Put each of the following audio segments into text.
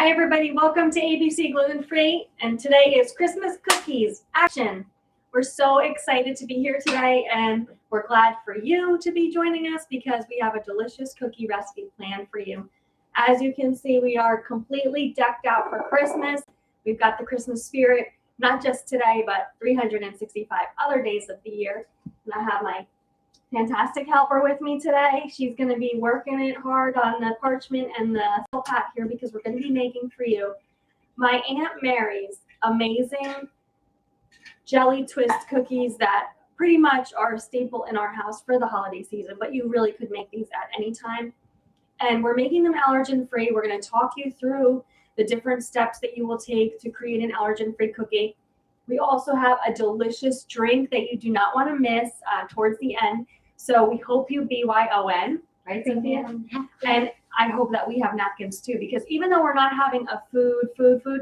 Hi everybody, welcome to ABC Gluten Free, and today is Christmas Cookies Action. We're so excited to be here today, and we're glad for you to be joining us because we have a delicious cookie recipe planned for you. As you can see, we are completely decked out for Christmas. We've got the Christmas spirit, not just today, but 365 other days of the year. And I have my fantastic helper with me today. She's going to be working it hard on the parchment and the pat here because we're going to be making for you my Aunt Mary's amazing jelly twist cookies that pretty much are a staple in our house for the holiday season, but you really could make these at any time. And we're making them allergen free. We're going to talk you through the different steps that you will take to create an allergen free cookie. We also have a delicious drink that you do not want to miss towards the end. So we hope you BYON, right, Cynthia? And I hope that we have napkins too, because even though we're not having a food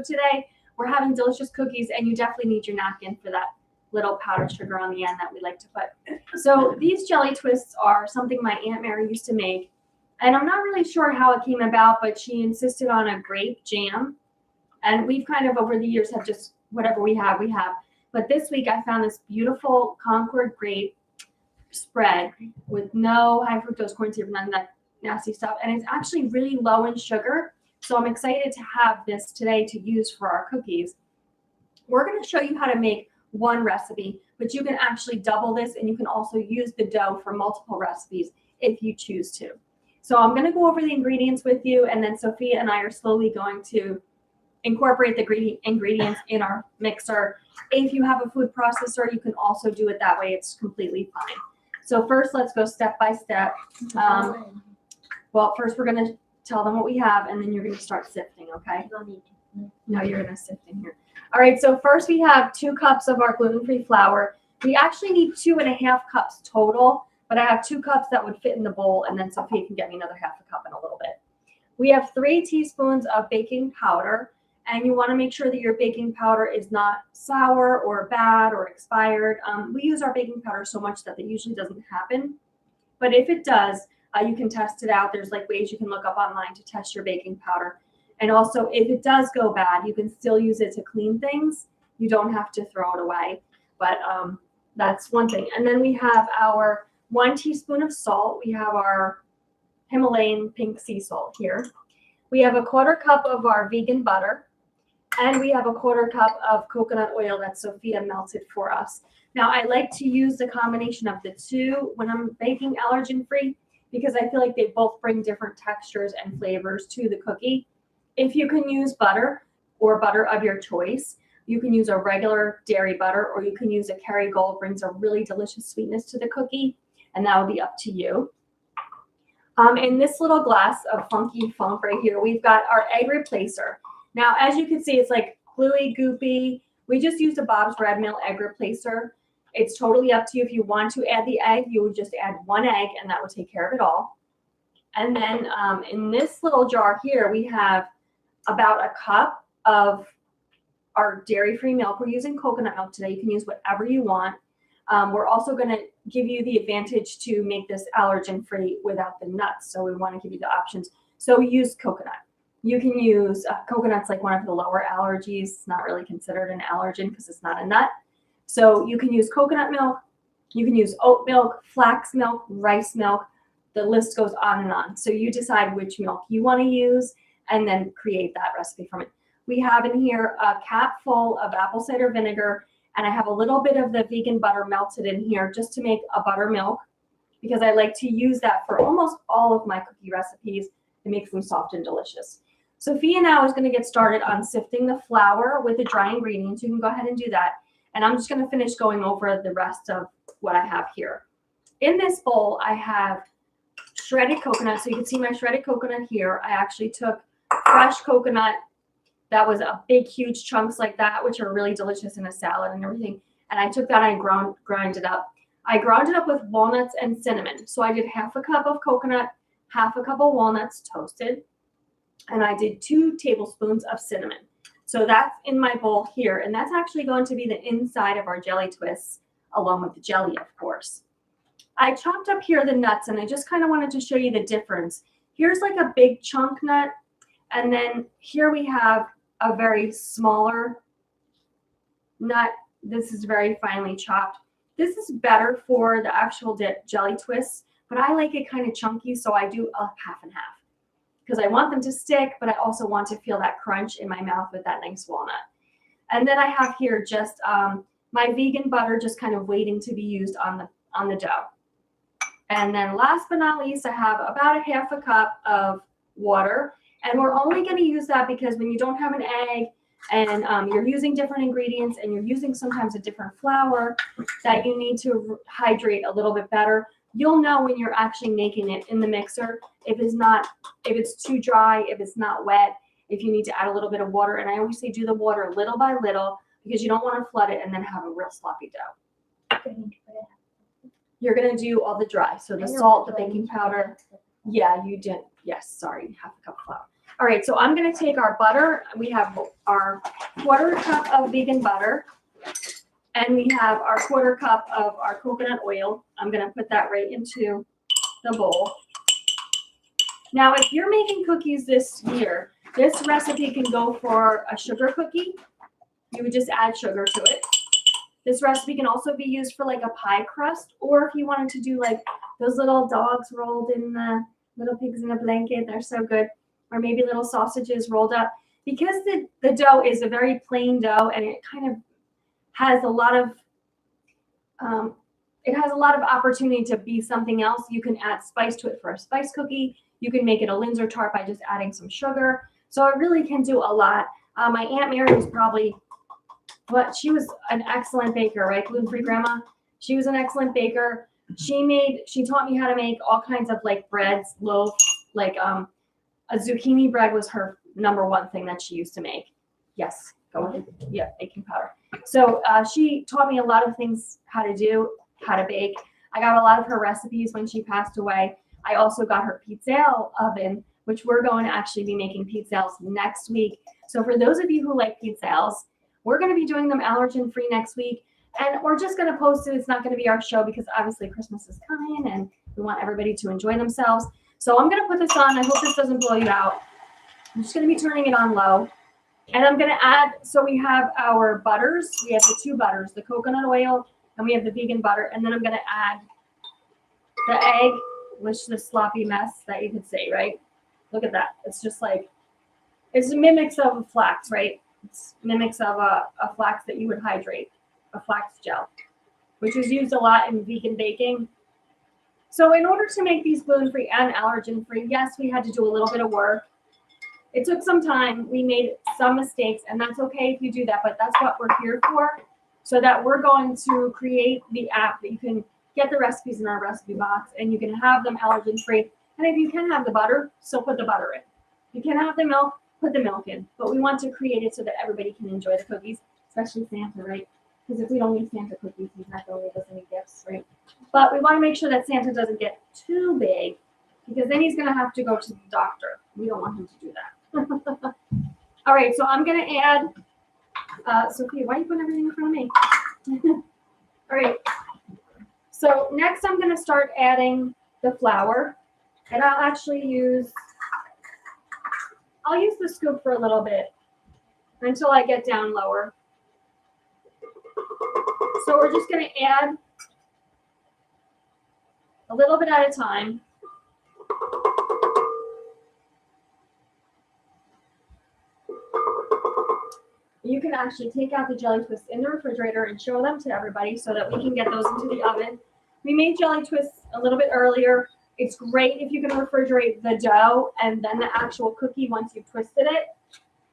today, we're having delicious cookies, and you definitely need your napkin for that little powdered sugar on the end that we like to put. So these jelly twists are something my Aunt Mary used to make, and I'm not really sure how it came about, but she insisted on a grape jam, and we've kind of over the years have just whatever we have. But this week I found this beautiful Concord grape spread with no high fructose corn syrup, none of that nasty stuff, and it's actually really low in sugar. So I'm excited to have this today to use for our cookies. We're going to show you how to make one recipe, but you can actually double this, and you can also use the dough for multiple recipes if you choose to. So I'm going to go over the ingredients with you, and then Sophia and I are slowly going to incorporate the ingredients in our mixer. If you have a food processor, you can also do it that way. It's completely fine. So first, let's go step by step. Well, first we're going to tell them what we have, and then you're going to start sifting, okay? No, you're going to sift in here. All right, so first we have 2 cups of our gluten-free flour. We actually need 2.5 cups total, but I have 2 cups that would fit in the bowl, and then Sophia can get me another 1/2 cup in a little bit. We have 3 teaspoons of baking powder, and you want to make sure that your baking powder is not sour or bad or expired. We use our baking powder so much that usually doesn't happen, but if it does, you can test it out. There's like ways you can look up online to test your baking powder. And also, if it does go bad, you can still use it to clean things. You don't have to throw it away, but that's one thing. And then we have our 1 teaspoon of salt. We have our Himalayan pink sea salt here. We have a 1/4 cup of our vegan butter, and we have a 1/4 cup of coconut oil that Sophia melted for us. Now, I like to use the combination of the 2 when I'm baking allergen free, because I feel like they both bring different textures and flavors to the cookie. If you can use butter or butter of your choice, you can use a regular dairy butter, or you can use a Kerrygold. Brings a really delicious sweetness to the cookie, and that will be up to you. In this little glass of Funky Funk right here, we've got our egg replacer. Now, as you can see, it's like gluey, goopy. We just used a Bob's Red Mill egg replacer. It's totally up to you. If you want to add the egg, you would just add 1 egg, and that would take care of it all. And then in this little jar here, we have about 1 cup of our dairy-free milk. We're using coconut milk today. You can use whatever you want. We're also going to give you the advantage to make this allergen-free without the nuts. So we want to give you the options. So we use coconut. You can use coconut's like one of the lower allergies. It's not really considered an allergen because it's not a nut. So you can use coconut milk. You can use oat milk, flax milk, rice milk. The list goes on and on. So you decide which milk you want to use and then create that recipe from it. We have in here a cap full of apple cider vinegar, and I have a little bit of the vegan butter melted in here just to make a buttermilk, because I like to use that for almost all of my cookie recipes. It makes them soft and delicious. Sophia now is going to get started on sifting the flour with the dry ingredients. You can go ahead and do that. And I'm just going to finish going over the rest of what I have here. In this bowl, I have shredded coconut. So you can see my shredded coconut here. I actually took fresh coconut that was a big, huge chunks like that, which are really delicious in a salad and everything. And I took that and ground it up. I ground it up with walnuts and cinnamon. So I did 1/2 cup of coconut, 1/2 cup of walnuts toasted, and I did 2 tablespoons of cinnamon. So that's in my bowl here, and that's actually going to be the inside of our jelly twists, along with the jelly, of course. I chopped up here the nuts, and I just kind of wanted to show you the difference. Here's like a big chunk nut, And then here we have a very smaller nut. This is very finely chopped. This is better for the actual jelly twists, but I like it kind of chunky, so I do a half and half because I want them to stick, but I also want to feel that crunch in my mouth with that nice walnut. And then I have here just my vegan butter just kind of waiting to be used on the dough. And then last but not least, I have about a half a cup of water. And we're only going to use that because when you don't have an egg and you're using different ingredients and you're using sometimes a different flour that you need to hydrate a little bit better, you'll know when you're actually making it in the mixer if it's too dry, if it's not wet, if you need to add a little bit of water. And I always say do the water little by little because you don't want to flood it and then have a real sloppy dough. You're going to do all the dry. So the salt, the baking powder. Yeah, you did. Yes, sorry, half a cup of flour. All right, so I'm going to take our butter. We have our 1/4 cup of vegan butter. And we have our 1/4 cup of our coconut oil. I'm going to put that right into the bowl. Now, if you're making cookies this year, this recipe can go for a sugar cookie. You would just add sugar to it. This recipe can also be used for like a pie crust, or if you wanted to do like those little dogs rolled in the little pigs in a blanket, they're so good, or maybe little sausages rolled up. Because the dough is a very plain dough and it kind of has a lot of opportunity to be something else. You can add spice to it for a spice cookie. You can make it a Linzer tart by just adding some sugar. So it really can do a lot. My Aunt Mary was probably she was an excellent baker, right? Gluten-free grandma. She was an excellent baker. She taught me how to make all kinds of like breads, loaves, like a zucchini bread was her #1 thing that she used to make. Yes, go ahead. Yeah, baking powder. So she taught me a lot of things, how to bake. I got a lot of her recipes when she passed away. I also got her pizzelle oven, which we're going to actually be making pizzelles next week. So for those of you who like pizzelles, we're going to be doing them allergen-free next week. And we're just going to post it. It's not going to be our show because obviously Christmas is coming and we want everybody to enjoy themselves. So I'm going to put this on. I hope this doesn't blow you out. I'm just going to be turning it on low. And I'm going to add, so we have our butters. We have the 2 butters, the coconut oil, and we have the vegan butter. And then I'm going to add the egg, which is a sloppy mess that you could say, right? Look at that. It's just like, it's a mimics of a flax, right? It's mimics of a flax that you would hydrate, a flax gel, which is used a lot in vegan baking. So in order to make these gluten-free and allergen-free, yes, we had to do a little bit of work. It took some time. We made some mistakes, and that's okay if you do that, but that's what we're here for, so that we're going to create the app that you can get the recipes in our recipe box, and you can have them allergen-free. And if you can have the butter, still put the butter in. If you can have the milk, put the milk in. But we want to create it so that everybody can enjoy the cookies, especially Santa, right? Because if we don't give Santa cookies, he's not going to give us any gifts, right? But we want to make sure that Santa doesn't get too big, because then he's going to have to go to the doctor. We don't want him to do that. All right, so I'm going to add, Sophia, why are you putting everything in front of me? All right, so next I'm going to start adding the flour, and I'll use the scoop for a little bit until I get down lower. So we're just going to add a little bit at a time. You can actually take out the jelly twists in the refrigerator and show them to everybody so that we can get those into the oven. We made jelly twists a little bit earlier. It's great if you can refrigerate the dough and then the actual cookie once you've twisted it.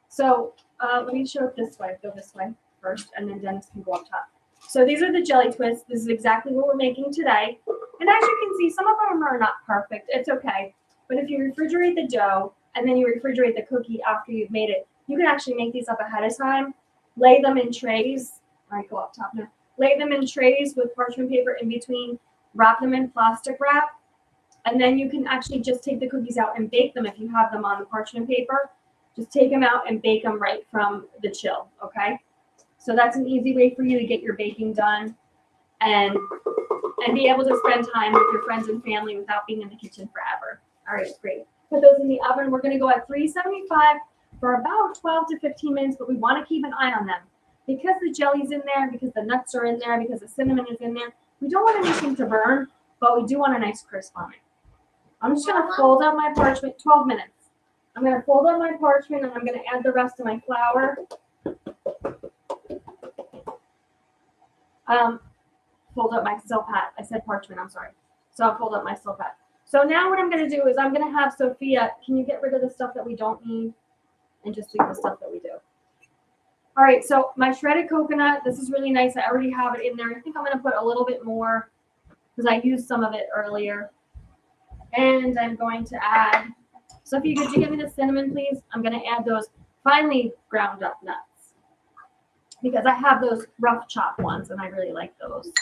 So let me show it this way. Go this way first, and then Dennis can go up top. So these are the jelly twists. This is exactly what we're making today. And as you can see, some of them are not perfect. It's okay. But if you refrigerate the dough and then you refrigerate the cookie after you've made it, you can actually make these up ahead of time, lay them in trays. All right, go up top now. Lay them in trays with parchment paper in between, wrap them in plastic wrap, and then you can actually just take the cookies out and bake them if you have them on the parchment paper. Just take them out and bake them right from the chill, okay? So that's an easy way for you to get your baking done and be able to spend time with your friends and family without being in the kitchen forever. All right, great. put those in the oven. We're going to go at 375 for about 12 to 15 minutes, but we want to keep an eye on them. Because the jelly's in there, because the nuts are in there, because the cinnamon is in there, we don't want anything to burn, but we do want a nice crisp on it. I'm just going to fold up my parchment, 12 minutes. I'm going to fold up my parchment and I'm going to add the rest of my flour. Fold up my Silpat. I said parchment, I'm sorry. So I'll fold up my Silpat. So now what I'm going to do is I'm going to have Sophia, can you get rid of the stuff that we don't need and just leave the stuff that we do? All right, so my shredded coconut, this is really nice. I already have it in there. I think I'm going to put a little bit more because I used some of it earlier. And I'm going to add, Sophia, could you give me the cinnamon, please? I'm going to add those finely ground up nuts because I have those rough chopped ones and I really like those.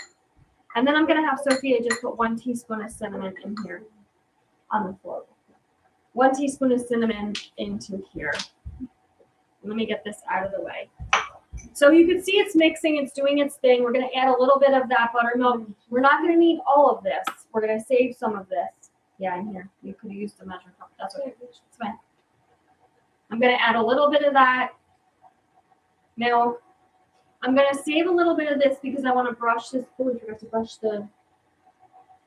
And then I'm going to have Sophia just put 1 teaspoon of cinnamon in here on the floor. 1 teaspoon of cinnamon into here. Let me get this out of the way. So you can see it's mixing, it's doing its thing. We're going to add a little bit of that buttermilk. We're not going to need all of this. We're going to save some of this. Yeah, in here. You could have used the measuring cup. That's okay. It's fine. I'm going to add a little bit of that milk. I'm going to save a little bit of this because I want to brush this. Oh,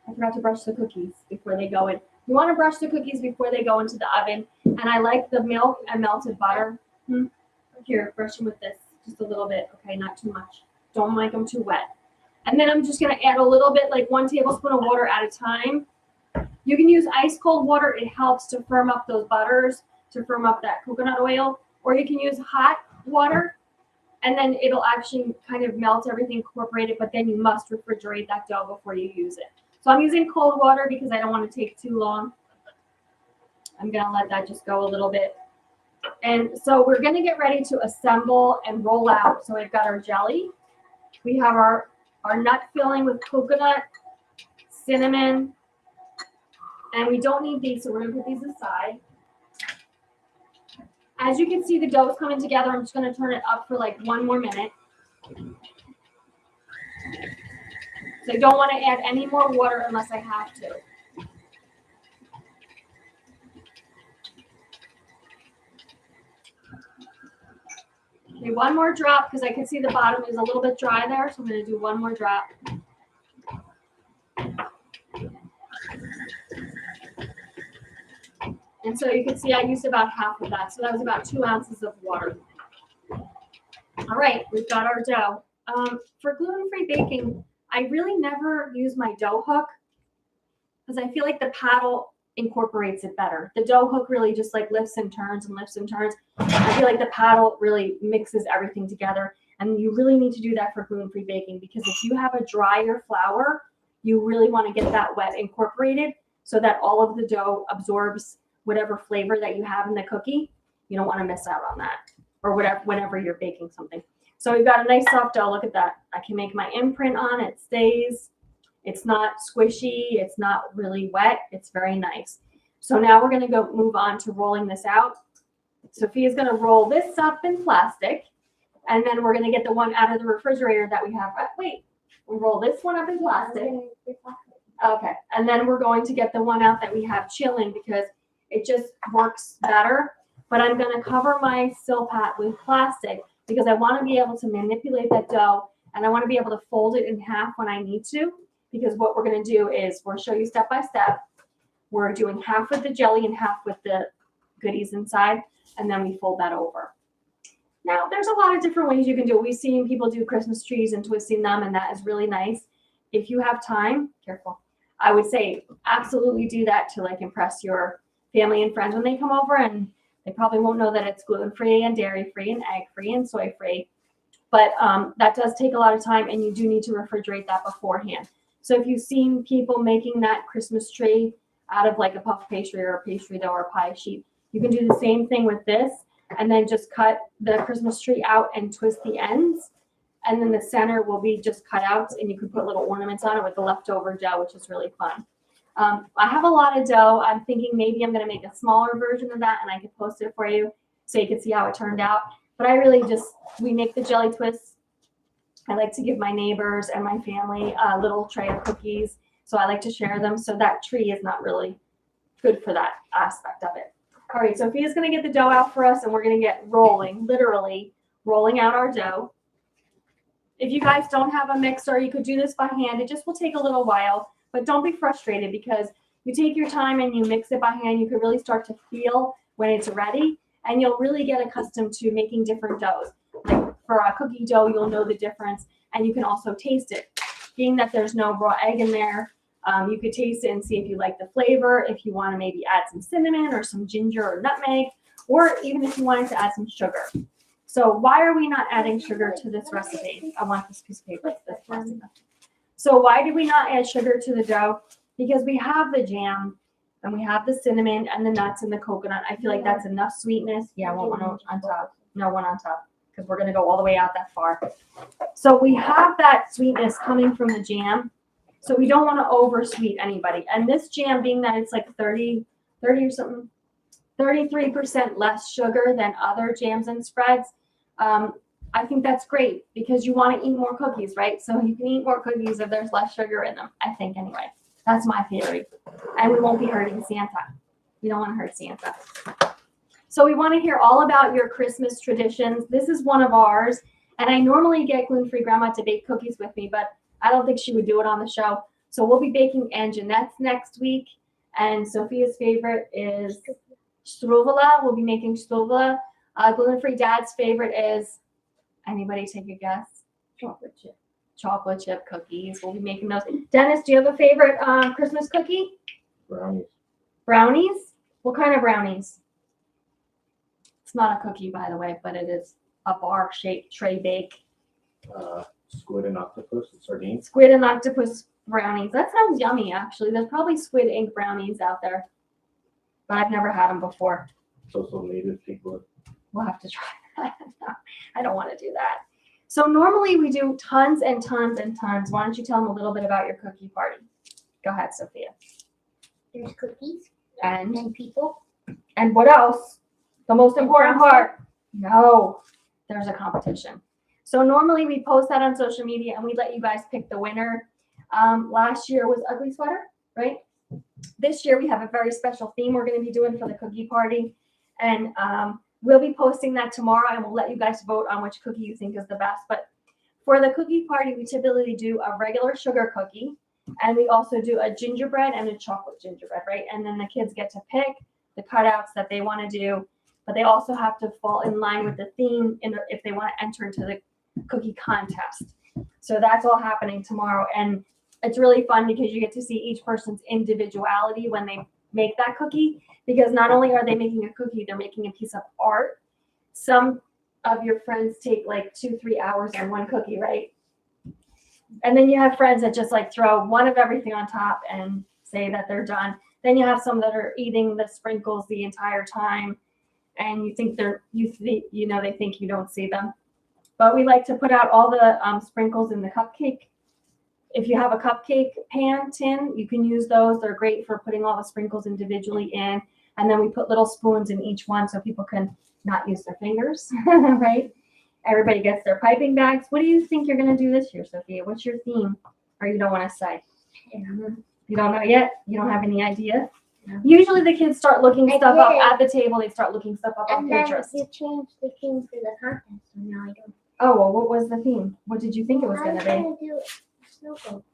I forgot to brush the cookies before they go in. You want to brush the cookies before they go into the oven. And I like the milk and melted butter. Here, brush them with this. Just a little bit. Okay, not too much. Don't make them too wet. And then I'm just going to add a little bit, like 1 tablespoon of water at a time. You can use ice cold water. It helps to firm up those butters, to firm up that coconut oil. Or you can use hot water, and then it'll actually kind of melt everything, incorporate it, but then you must refrigerate that dough before you use it. So I'm using cold water because I don't want to take too long. I'm going to let that just go a little bit. And so we're going to get ready to assemble and roll out. So we've got our jelly. We have our nut filling with coconut, cinnamon, and we don't need these, so we're going to put these aside. As you can see, the dough is coming together. I'm just going to turn it up for like 1 more minute. So I don't want to add any more water unless I have to. Okay, 1 more drop because I can see the bottom is a little bit dry there, so I'm going to do 1 more drop. And so you can see I used about half of that. So that was about 2 ounces of water. All right, we've got our dough. For gluten-free baking, I really never use my dough hook because I feel like the paddle incorporates it better. The dough hook really just like lifts and turns and lifts and turns. I feel like the paddle really mixes everything together. And you really need to do that for gluten-free baking because if you have a drier flour, you really want to get that wet incorporated so that all of the dough absorbs whatever flavor that you have in the cookie. You don't want to miss out on that or whatever whenever you're baking something. So we've got a nice soft dough. Look at that. I can make my imprint on it. It stays. It's not squishy. It's not really wet. It's very nice. So now we're going to move on to rolling this out. Sophia's going to roll this up in plastic, and then we're going to get the one out of the refrigerator that we have. Wait, we'll roll this one up in plastic. Okay, and then we're going to get the one out that we have chilling because it just works better. But I'm going to cover my Silpat with plastic because I want to be able to manipulate that dough, and I want to be able to fold it in half when I need to. Because what we're going to do is we'll show you step by step. We're doing half with the jelly and half with the goodies inside, and then we fold that over. Now, there's a lot of different ways you can do it. We've seen people do Christmas trees and twisting them, and that is really nice. If you have time, careful. I would say absolutely do that to like impress your family and friends when they come over, and they probably won't know that it's gluten-free and dairy-free and egg-free and soy-free. But that does take a lot of time, and you do need to refrigerate that beforehand. So if you've seen people making that Christmas tree out of like a puff pastry or a pastry dough or a pie sheet, you can do the same thing with this and then just cut the Christmas tree out and twist the ends. And then the center will be just cut out, and you can put little ornaments on it with the leftover dough, which is really fun. I have a lot of dough. I'm thinking maybe I'm going to make a smaller version of that and I could post it for you so you can see how it turned out. But I really we make the jelly twists. I like to give my neighbors and my family a little tray of cookies. So I like to share them. So that tree is not really good for that aspect of it. All right, Sophia's going to get the dough out for us, and we're going to get rolling, literally rolling out our dough. If you guys don't have a mixer, you could do this by hand. It just will take a little while, but don't be frustrated because you take your time and you mix it by hand. You can really start to feel when it's ready, and you'll really get accustomed to making different doughs. Like for a cookie dough, you'll know the difference, and you can also taste it. Being that there's no raw egg in there, you could taste it and see if you like the flavor, if you want to maybe add some cinnamon or some ginger or nutmeg, or even if you wanted to add some sugar. So why are we not adding sugar to this recipe? I want this piece of paper. So why do we not add sugar to the dough? Because we have the jam and we have the cinnamon and the nuts and the coconut. I feel like that's enough sweetness. Yeah, I want one on top. No, one on top because we're going to go all the way out that far. So we have that sweetness coming from the jam. So we don't want to oversweet anybody. And this jam, being that it's like 30 or something, 33% less sugar than other jams and spreads, I think that's great because you want to eat more cookies, right? So you can eat more cookies if there's less sugar in them, I think anyway. That's my theory. And we won't be hurting Santa. We don't want to hurt Santa. So we want to hear all about your Christmas traditions. This is one of ours. And I normally get Gluten-Free Grandma to bake cookies with me, but I don't think she would do it on the show. So we'll be baking Anjanette's next week. And Sophia's favorite is struvela. We'll be making struvela. Gluten-Free Dad's favorite is, anybody take a guess? Chocolate chip. Chocolate chip cookies. We'll be making those. Dennis, do you have a favorite Christmas cookie? Brownies. Brownies? What kind of brownies? It's not a cookie, by the way, but it is a bar-shaped tray bake. Squid and octopus and sardines. Squid and octopus brownies. That sounds yummy, actually. There's probably squid ink brownies out there, but I've never had them before. It's also native piglet. We'll have to try that. No, I don't want to do that. So normally we do tons and tons and tons. Why don't you tell them a little bit about your cookie party? Go ahead, Sophia. There's cookies And people. what else? The most important part. No, there's a competition. So normally we post that on social media and we let you guys pick the winner. Last year was Ugly Sweater, right? This year we have a very special theme we're going to be doing for the cookie party. And we'll be posting that tomorrow and we'll let you guys vote on which cookie you think is the best. But for the cookie party, we typically do a regular sugar cookie. And we also do a gingerbread and a chocolate gingerbread, right? And then the kids get to pick the cutouts that they want to do. But they also have to fall in line with the theme if they want to enter into the cookie contest. So that's all happening tomorrow. And it's really fun because you get to see each person's individuality when they make that cookie. Because not only are they making a cookie, they're making a piece of art. Some of your friends take like 2-3 hours on one cookie, right? And then you have friends that just like throw one of everything on top and say that they're done. Then you have some that are eating the sprinkles the entire time. And you think they think you don't see them. But we like to put out all the sprinkles in the cupcake. If you have a cupcake tin, you can use those. They're great for putting all the sprinkles individually in. And then we put little spoons in each one so people can not use their fingers, right? Everybody gets their piping bags. What do you think you're going to do this year, Sophia? What's your theme? Or you don't want to say? You don't know yet? You don't have any idea? No. Usually the kids start looking stuff up at the table. They start looking stuff up on Pinterest. You changed the theme for the contest, so now I don't. Oh, well, what was the theme? What did you think it was going to be? I was going to do snow globes.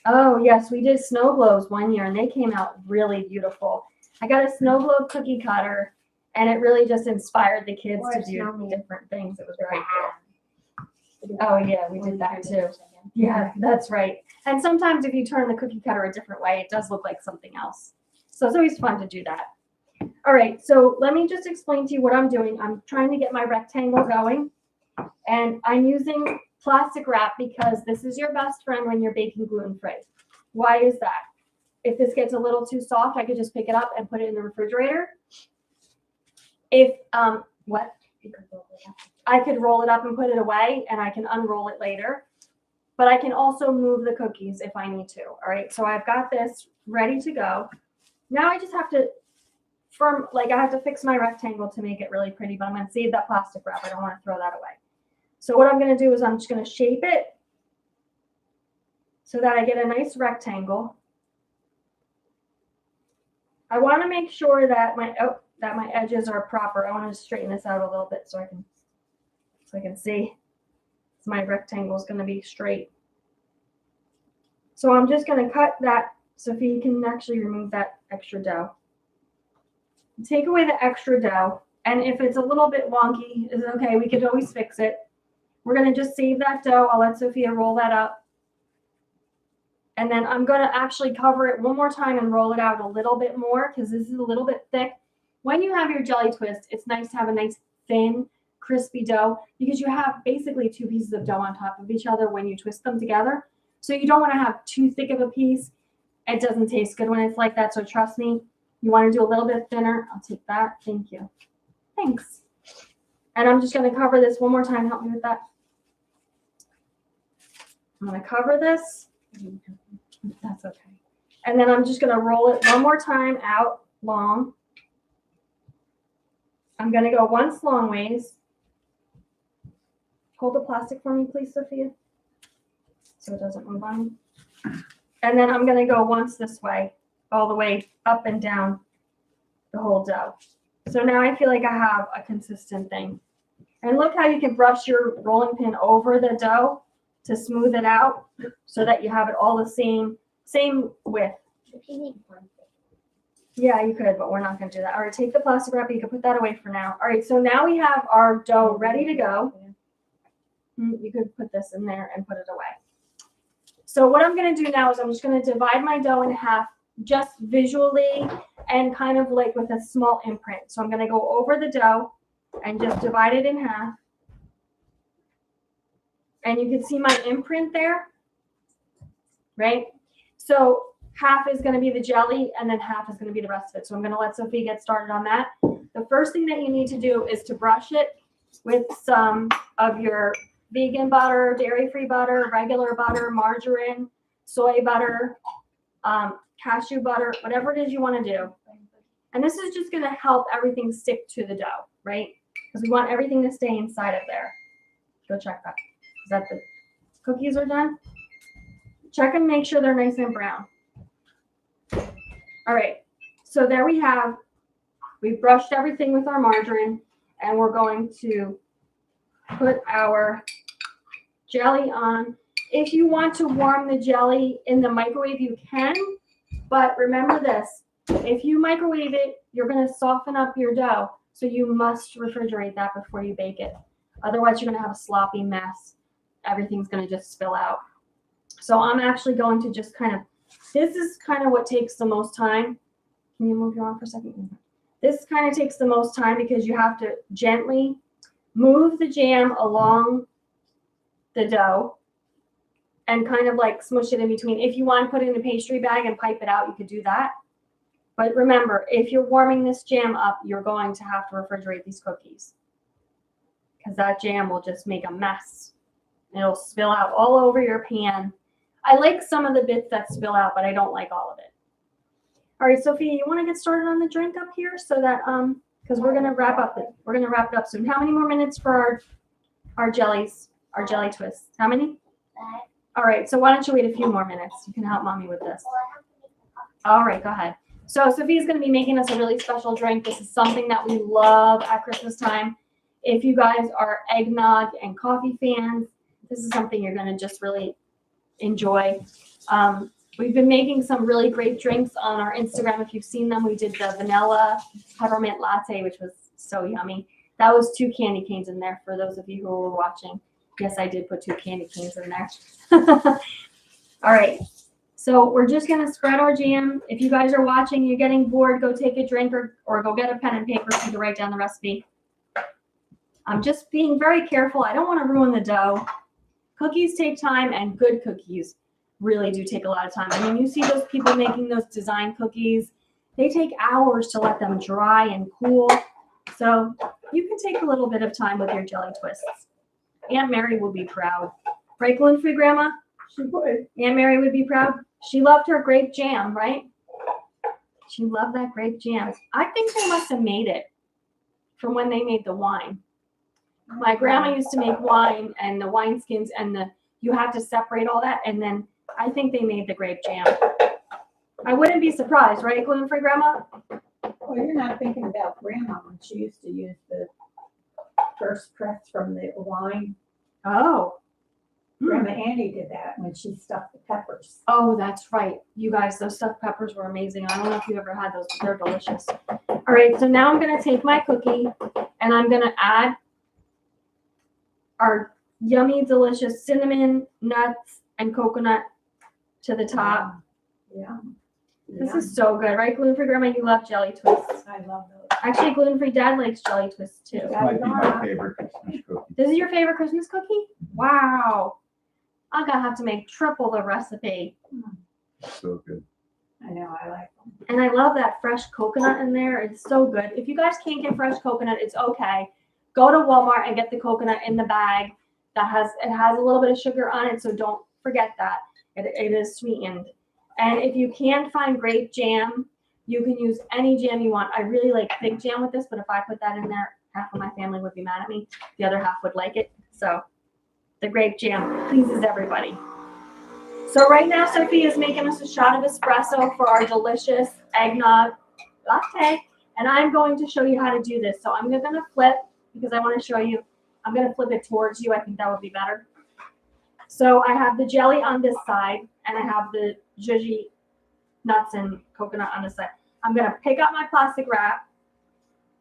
Oh, yes, we did snow globes one year, and they came out really beautiful. I got a snow globe cookie cutter, and it really just inspired the kids to do different things. It was very cool. Oh, yeah, we did that too. Yeah, that's right. And sometimes if you turn the cookie cutter a different way, it does look like something else. So it's always fun to do that. All right, so let me just explain to you what I'm doing. I'm trying to get my rectangle going, and I'm using plastic wrap because this is your best friend when you're baking gluten-free. Why is that? If this gets a little too soft, I could just pick it up and put it in the refrigerator. If, what? I could roll it up and put it away, and I can unroll it later. But I can also move the cookies if I need to. All right, so I've got this ready to go. Now I just have to I have to fix my rectangle to make it really pretty, but I'm going to save that plastic wrap. I don't want to throw that away. So what I'm going to do is I'm just going to shape it so that I get a nice rectangle. I want to make sure that my edges are proper. I want to straighten this out a little bit so I can see. So my rectangle is going to be straight. So I'm just going to cut that so you can actually remove that extra dough. Take away the extra dough, and if it's a little bit wonky, it's okay. We could always fix it. We're going to just save that dough. I'll let Sophia roll that up. And then I'm going to actually cover it one more time and roll it out a little bit more because this is a little bit thick. When you have your jelly twist, it's nice to have a nice thin, crispy dough because you have basically two pieces of dough on top of each other when you twist them together. So you don't want to have too thick of a piece. It doesn't taste good when it's like that. So trust me, you want to do a little bit thinner. I'll take that. Thank you. Thanks. And I'm just going to cover this one more time. Help me with that. I'm going to cover this. That's okay. And then I'm just going to roll it one more time out long. I'm going to go once long ways. Hold the plastic for me, please, Sophia, so it doesn't move on me. And then I'm going to go once this way, all the way up and down the whole dough. So now I feel like I have a consistent thing. And look how you can brush your rolling pin over the dough to smooth it out so that you have it all the same width. If you need one thing. Yeah, you could, but we're not going to do that. All right, take the plastic wrap. You can put that away for now. All right, so now we have our dough ready to go. You could put this in there and put it away. So what I'm going to do now is I'm just going to divide my dough in half just visually and kind of like with a small imprint. So I'm going to go over the dough and just divide it in half. And you can see my imprint there, right? So half is going to be the jelly and then half is going to be the rest of it. So I'm going to let Sophie get started on that. The first thing that you need to do is to brush it with some of your vegan butter, dairy-free butter, regular butter, margarine, soy butter, cashew butter, whatever it is you want to do. And this is just going to help everything stick to the dough, right? Because we want everything to stay inside of there. Go check that. Is that the cookies are done? Check and make sure they're nice and brown. All right, so there we've brushed everything with our margarine, and we're going to put our jelly on. If you want to warm the jelly in the microwave, you can, but remember this, if you microwave it, you're going to soften up your dough, so you must refrigerate that before you bake it. Otherwise, you're going to have a sloppy mess. Everything's going to just spill out. So I'm actually going to just this is kind of what takes the most time. Can you move your arm for a second? This kind of takes the most time because you have to gently move the jam along the dough and kind of like smush it in between. If you want to put it in a pastry bag and pipe it out, you could do that. But remember, if you're warming this jam up, you're going to have to refrigerate these cookies because that jam will just make a mess. It'll spill out all over your pan. I like some of the bits that spill out, but I don't like all of it. All right, Sophia, you want to get started on the drink up here so that because we're gonna wrap it up soon. How many more minutes for our jelly twists? How many? 5. All right, so why don't you wait a few more minutes? You can help mommy with this. Well, I have to make the coffee. All right, go ahead. So Sophia's going to be making us a really special drink. This is something that we love at Christmas time. If you guys are eggnog and coffee fans, this is something you're going to just really enjoy. We've been making some really great drinks on our Instagram. If you've seen them, we did the vanilla peppermint latte, which was so yummy. That was 2 candy canes in there for those of you who were watching. Yes, I did put 2 candy canes in there. All right. So we're just going to spread our jam. If you guys are watching, you're getting bored, go take a drink or go get a pen and paper so you can write down the recipe. I'm just being very careful. I don't want to ruin the dough. Cookies take time, and good cookies really do take a lot of time. I mean, you see those people making those design cookies. They take hours to let them dry and cool. So you can take a little bit of time with your jelly twists. Aunt Mary would be proud. Right, gluten-free grandma? She would. Aunt Mary would be proud. She loved her grape jam, right? She loved that grape jam. I think they must have made it from when they made the wine. My grandma used to make wine and the wineskins and you have to separate all that. And then I think they made the grape jam. I wouldn't be surprised, right, gluten-free grandma? Well, you're not thinking about grandma when she used to use the first press from the wine. Oh. Grandma Annie did that when she stuffed the peppers. Oh, that's right. You guys, those stuffed peppers were amazing. I don't know if you ever had those, but they're delicious. All right, so now I'm gonna take my cookie and I'm gonna add our yummy, delicious cinnamon, nuts, and coconut to the top. Yeah. This is so good, right? Gluten-free grandma, you love jelly twists. I love those. Actually, gluten-free dad likes jelly twists too. Yeah. Might be my favorite Christmas cookie. This is your favorite Christmas cookie? Wow. I'm gonna have to make triple the recipe. So good. I know, I like them. And I love that fresh coconut in there. It's so good. If you guys can't get fresh coconut, it's okay. Go to Walmart and get the coconut in the bag. It has a little bit of sugar on it, so don't forget that. It is sweetened. And if you can find grape jam, you can use any jam you want. I really like fig jam with this, but if I put that in there, half of my family would be mad at me. The other half would like it. So the grape jam pleases everybody. So right now, Sophie is making us a shot of espresso for our delicious eggnog latte. And I'm going to show you how to do this. So I'm going to flip because I want to show you. I'm going to flip it towards you. I think that would be better. So I have the jelly on this side and I have the zhuzhi nuts and coconut on this side. I'm going to pick up my plastic wrap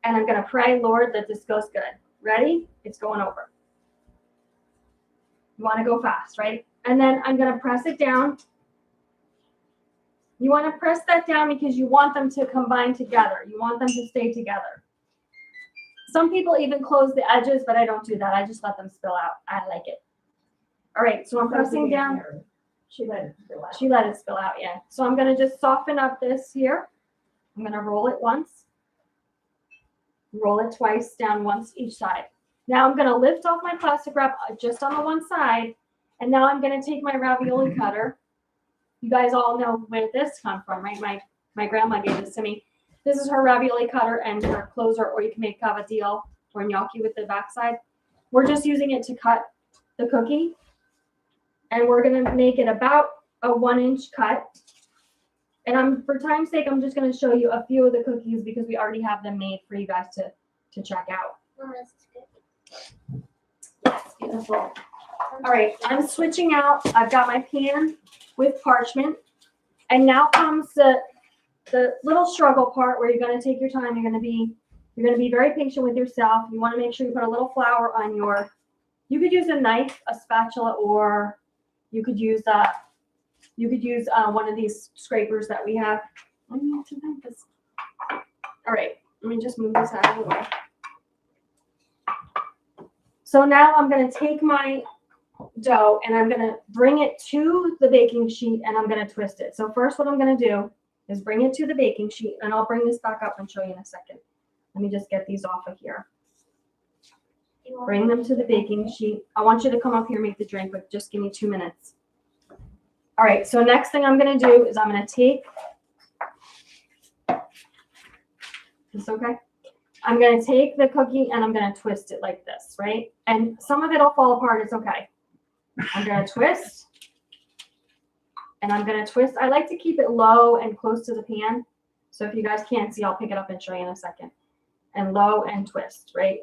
and I'm going to pray, Lord, that this goes good. Ready? It's going over. You want to go fast, right? And then I'm going to press it down. You want to press that down because you want them to combine together. You want them to stay together. Some people even close the edges, but I don't do that. I just let them spill out. I like it. All right, so I'm pressing down. She let it spill out. She let it spill out, yeah. So I'm going to just soften up this here. I'm going to roll it once. Roll it twice, down once each side. Now I'm going to lift off my plastic wrap just on the one side. And now I'm going to take my ravioli cutter. You guys all know where this comes from, right? My grandma gave this to me. This is her ravioli cutter and her closer, or you can make cavatello or gnocchi with the backside. We're just using it to cut the cookie. And we're going to make it about a 1-inch cut. And for time's sake, I'm just going to show you a few of the cookies because we already have them made for you guys to check out. Oh, this is good. Yes, beautiful. All right, I'm switching out. I've got my pan with parchment. And now comes the little struggle part where you're going to take your time. You're going to be very patient with yourself. You want to make sure you put a little flour on you could use a knife, a spatula, or you could use one of these scrapers that we have. I need to make this. All right, let me just move this out of the way. So now I'm going to take my dough and I'm going to bring it to the baking sheet and I'm going to twist it. So first what I'm going to do is bring it to the baking sheet and I'll bring this back up and show you in a second. Let me just get these off of here. Bring them to the baking sheet. I want you to come up here and make the drink, but just give me 2 minutes. All right, so next thing I'm going to do is I'm going to take, is this okay? I'm going to take the cookie and I'm going to twist it like this, right? And some of it will fall apart. It's okay. I'm going to twist. And I'm going to twist. I like to keep it low and close to the pan. So if you guys can't see, I'll pick it up and show you in a second. And low and twist, right?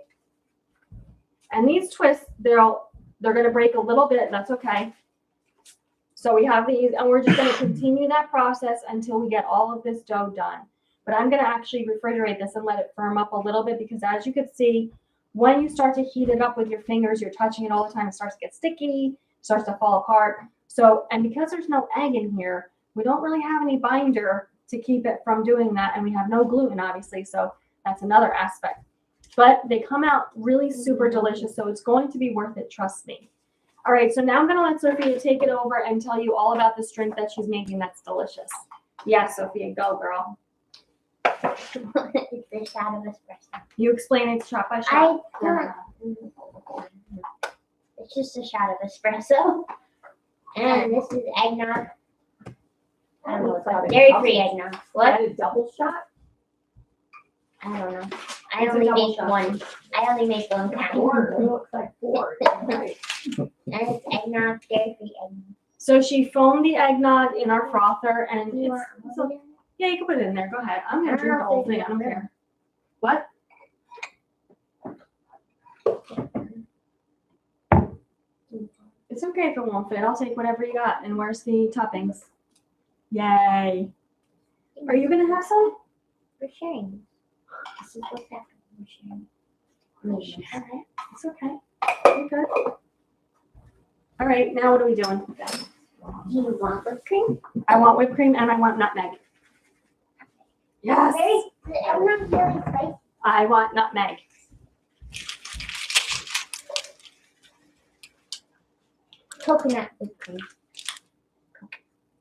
And these twists, they're going to break a little bit. That's okay. So we have these, and we're just going to continue that process until we get all of this dough done. But I'm going to actually refrigerate this and let it firm up a little bit because as you can see, when you start to heat it up with your fingers, you're touching it all the time, it starts to get sticky, starts to fall apart. So, and because there's no egg in here, we don't really have any binder to keep it from doing that. And we have no gluten, obviously. So that's another aspect. But they come out really super delicious. So it's going to be worth it. Trust me. All right. So now I'm going to let Sophia take it over and tell you all about this drink that she's making that's delicious. Yeah, Sophia, go girl. It's a shot of espresso. You explain it shot by shot. It's just a shot of espresso. And this is eggnog. I don't know what's called. Dairy-free eggnog. What? A double shot? I don't know. I It's a only double make shot. one. I only make one kind. Four. It looks like four. Right. And it's eggnog, dairy-free eggnog. So she foamed the eggnog in our frother, and Do you it's, want so, more in yeah, you can put it in there. Go ahead. I'm I gonna don't drink know the if whole they thing. I don't do. care. What? It's okay if it won't fit. I'll take whatever you got. And where's the toppings? Yay! there? Are you gonna have some? We're sharing. This is what's happening. We're sharing. Alright. It's okay. You're good. All right. Now what are we doing? Do you want whipped cream? I want whipped cream and I want nutmeg. Yes. I'm not very spicy. I want nutmeg. Coconut whipped cream.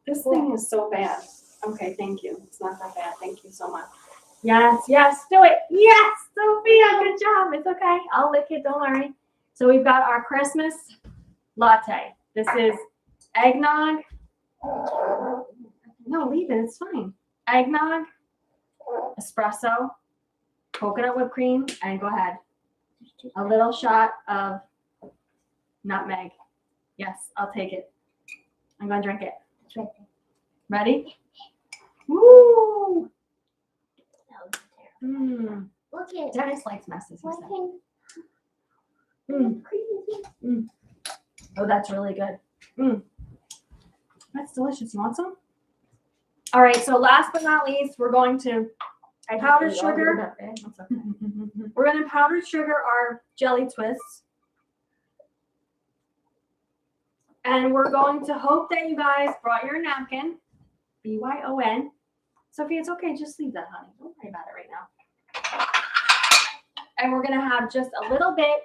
This thing is so bad. Okay, thank you. It's not that bad. Thank you so much. Yes, yes, do it. Yes, Sophia, good job. It's okay. I'll lick it. Don't worry. So we've got our Christmas latte. This is eggnog. No, leave it. It's fine. Eggnog, espresso, coconut whipped cream, and go ahead. A little shot of nutmeg. Yes, I'll take it. I'm going to drink it. It's right there. Ready? Woo! That was terrible. Mmm. Look at Dennis likes messes. He why said. can Mm. cream is here? Oh, that's really good. Mm. That's delicious. You want some? All right. So last but not least, we're going to powdered sugar. That's okay. We're going to powdered sugar our jelly twists. And we're going to hope that you guys brought your napkin. BYON. Sophie, it's okay. Just leave that, honey. Don't worry about it right now. And we're going to have just a little bit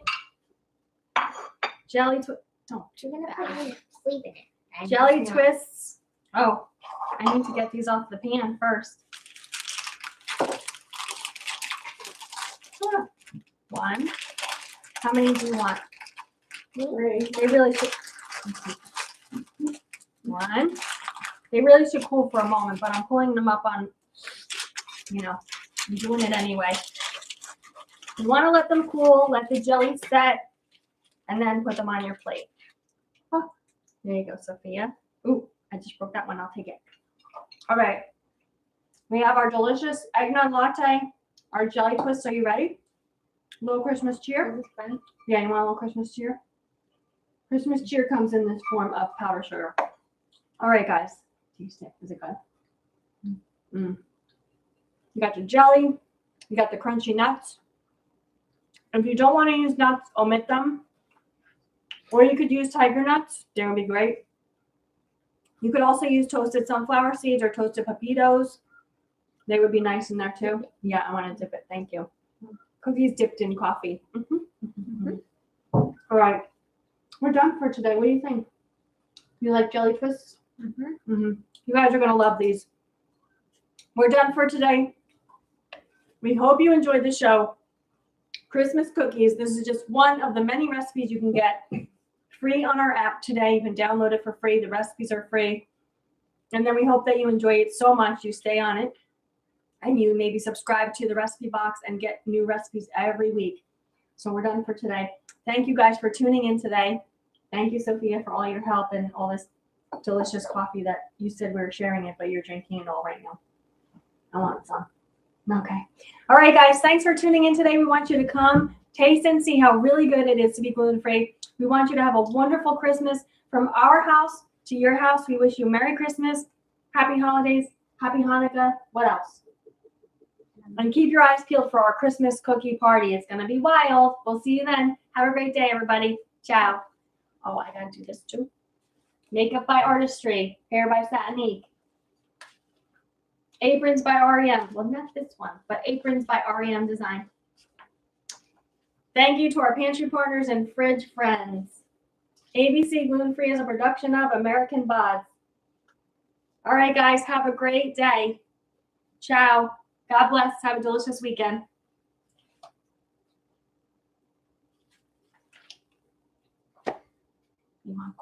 jelly twist. Don't. You're gonna put your sleep in it. I Jelly just know. twists. Oh, I need to get these off the pan first. One. How many do you want? Three. They really should. One. They really should cool for a moment, but I'm pulling them up on, I'm doing it anyway. You want to let them cool, let the jelly set, and then put them on your plate. Oh, there you go, Sophia. Ooh, I just broke that one. I'll take it. All right. We have our delicious eggnog latte, our jelly twist. Are you ready? Little Christmas cheer. This is fun. Yeah, you want a little Christmas cheer? Christmas cheer comes in this form of powdered sugar. All right, guys. Taste it. Is it good? Mm. You got your jelly. You got the crunchy nuts. If you don't want to use nuts, omit them. Or you could use tiger nuts. They would be great. You could also use toasted sunflower seeds or toasted pepitos. They would be nice in there too. Yeah, I want to dip it. Thank you. Cookies dipped in coffee. All right. We're done for today. What do you think? You like jelly twists? You guys are going to love these. We're done for today. We hope you enjoyed the show. Christmas cookies. This is just one of the many recipes you can get free on our app today. You can download it for free. The recipes are free. And then we hope that you enjoy it so much you stay on it. And you maybe subscribe to the recipe box and get new recipes every week. So we're done for today. Thank you guys for tuning in today. Thank you, Sophia, for all your help and all this delicious coffee that you said we were sharing it, but you're drinking it all right now. I want some. Okay. All right, guys. Thanks for tuning in today. We want you to come taste and see how really good it is to be gluten-free. We want you to have a wonderful Christmas from our house to your house. We wish you Merry Christmas, Happy Holidays, Happy Hanukkah. What else? And keep your eyes peeled for our Christmas cookie party. It's going to be wild. We'll see you then. Have a great day, everybody. Ciao. Oh, I got to do this too. Makeup by Artistry. Hair by Satinique. Aprons by REM. Well, not this one, but Aprons by REM Design. Thank you to our pantry partners and fridge friends. ABC Gluten Free is a production of American Buds. All right, guys. Have a great day. Ciao. God bless. Have a delicious weekend. You want